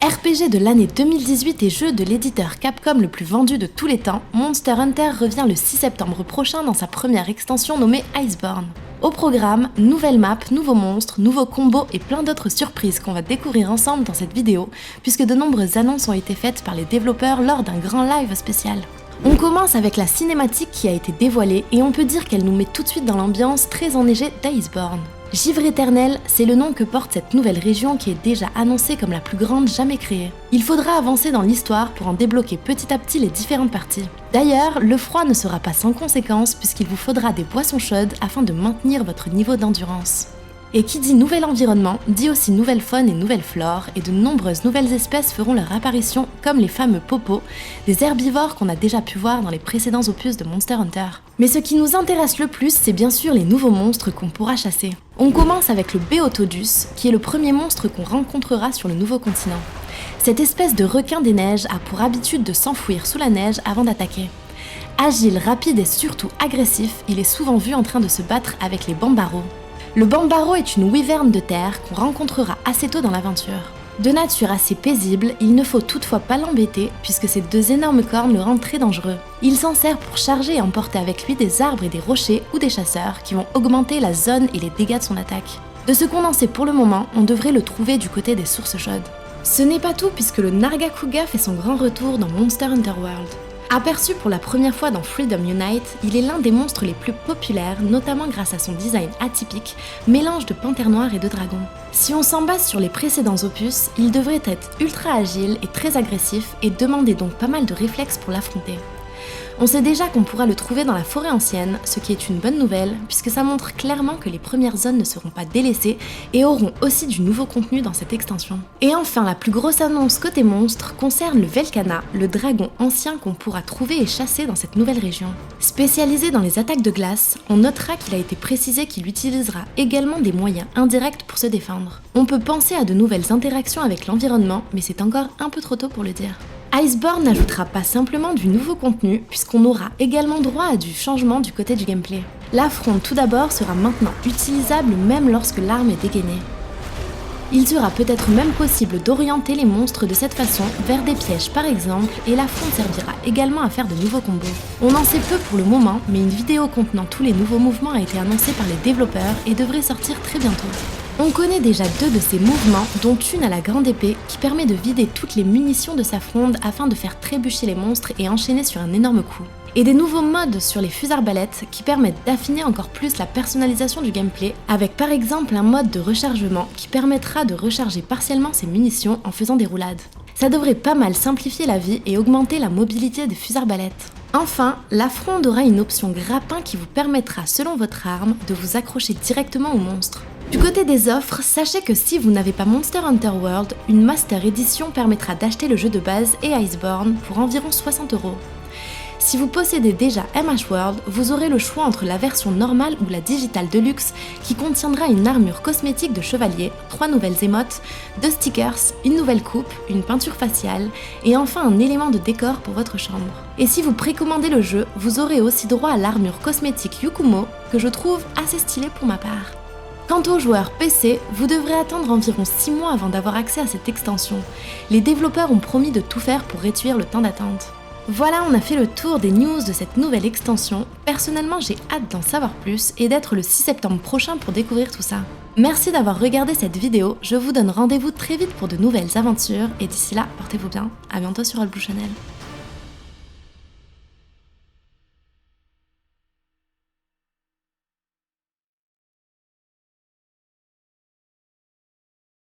RPG de l'année 2018 et jeu de l'éditeur Capcom le plus vendu de tous les temps, Monster Hunter revient le 6 septembre prochain dans sa première extension nommée Iceborne. Au programme, nouvelle map, nouveaux monstres, nouveaux combos et plein d'autres surprises qu'on va découvrir ensemble dans cette vidéo, puisque de nombreuses annonces ont été faites par les développeurs lors d'un grand live spécial. On commence avec la cinématique qui a été dévoilée et on peut dire qu'elle nous met tout de suite dans l'ambiance très enneigée d'Iceborne. Givre éternel, c'est le nom que porte cette nouvelle région qui est déjà annoncée comme la plus grande jamais créée. Il faudra avancer dans l'histoire pour en débloquer petit à petit les différentes parties. D'ailleurs, le froid ne sera pas sans conséquence puisqu'il vous faudra des boissons chaudes afin de maintenir votre niveau d'endurance. Et qui dit nouvel environnement, dit aussi nouvelle faune et nouvelle flore, et de nombreuses nouvelles espèces feront leur apparition, comme les fameux popos, des herbivores qu'on a déjà pu voir dans les précédents opus de Monster Hunter. Mais ce qui nous intéresse le plus, c'est bien sûr les nouveaux monstres qu'on pourra chasser. On commence avec le Beotodus, qui est le premier monstre qu'on rencontrera sur le nouveau continent. Cette espèce de requin des neiges a pour habitude de s'enfouir sous la neige avant d'attaquer. Agile, rapide et surtout agressif, il est souvent vu en train de se battre avec les Bambaro. Le Bambaro est une wyverne de terre qu'on rencontrera assez tôt dans l'aventure. De nature assez paisible, il ne faut toutefois pas l'embêter puisque ses deux énormes cornes le rendent très dangereux. Il s'en sert pour charger et emporter avec lui des arbres et des rochers ou des chasseurs qui vont augmenter la zone et les dégâts de son attaque. De ce qu'on en sait pour le moment, on devrait le trouver du côté des sources chaudes. Ce n'est pas tout puisque le Nargacuga fait son grand retour dans Monster Hunter World. Aperçu pour la première fois dans Freedom Unite, il est l'un des monstres les plus populaires, notamment grâce à son design atypique, mélange de panthère noire et de dragon. Si on s'en base sur les précédents opus, il devrait être ultra agile et très agressif et demander donc pas mal de réflexes pour l'affronter. On sait déjà qu'on pourra le trouver dans la forêt ancienne, ce qui est une bonne nouvelle, puisque ça montre clairement que les premières zones ne seront pas délaissées et auront aussi du nouveau contenu dans cette extension. Et enfin, la plus grosse annonce côté monstre concerne le Velkhana, le dragon ancien qu'on pourra trouver et chasser dans cette nouvelle région. Spécialisé dans les attaques de glace, on notera qu'il a été précisé qu'il utilisera également des moyens indirects pour se défendre. On peut penser à de nouvelles interactions avec l'environnement, mais c'est encore un peu trop tôt pour le dire. Iceborne n'ajoutera pas simplement du nouveau contenu, puisqu'on aura également droit à du changement du côté du gameplay. L'affront tout d'abord sera maintenant utilisable même lorsque l'arme est dégainée. Il sera peut-être même possible d'orienter les monstres de cette façon vers des pièges par exemple, et l'affront servira également à faire de nouveaux combos. On en sait peu pour le moment, mais une vidéo contenant tous les nouveaux mouvements a été annoncée par les développeurs et devrait sortir très bientôt. On connaît déjà deux de ces mouvements, dont une à la grande épée qui permet de vider toutes les munitions de sa fronde afin de faire trébucher les monstres et enchaîner sur un énorme coup. Et des nouveaux modes sur les fusils arbalètes qui permettent d'affiner encore plus la personnalisation du gameplay, avec par exemple un mode de rechargement qui permettra de recharger partiellement ses munitions en faisant des roulades. Ça devrait pas mal simplifier la vie et augmenter la mobilité des fusils arbalètes. Enfin, la fronde aura une option grappin qui vous permettra, selon votre arme, de vous accrocher directement au monstre. Du côté des offres, sachez que si vous n'avez pas Monster Hunter World, une Master Edition permettra d'acheter le jeu de base et Iceborne pour environ 60 €. Si vous possédez déjà MH World, vous aurez le choix entre la version normale ou la Digital Deluxe qui contiendra une armure cosmétique de chevalier, 3 nouvelles émotes, 2 stickers, une nouvelle coupe, une peinture faciale et enfin un élément de décor pour votre chambre. Et si vous précommandez le jeu, vous aurez aussi droit à l'armure cosmétique Yukumo que je trouve assez stylée pour ma part. Quant aux joueurs PC, vous devrez attendre environ 6 mois avant d'avoir accès à cette extension. Les développeurs ont promis de tout faire pour réduire le temps d'attente. Voilà, on a fait le tour des news de cette nouvelle extension. Personnellement, j'ai hâte d'en savoir plus et d'être le 6 septembre prochain pour découvrir tout ça. Merci d'avoir regardé cette vidéo, je vous donne rendez-vous très vite pour de nouvelles aventures et d'ici là, portez-vous bien, à bientôt sur All Blue Channel.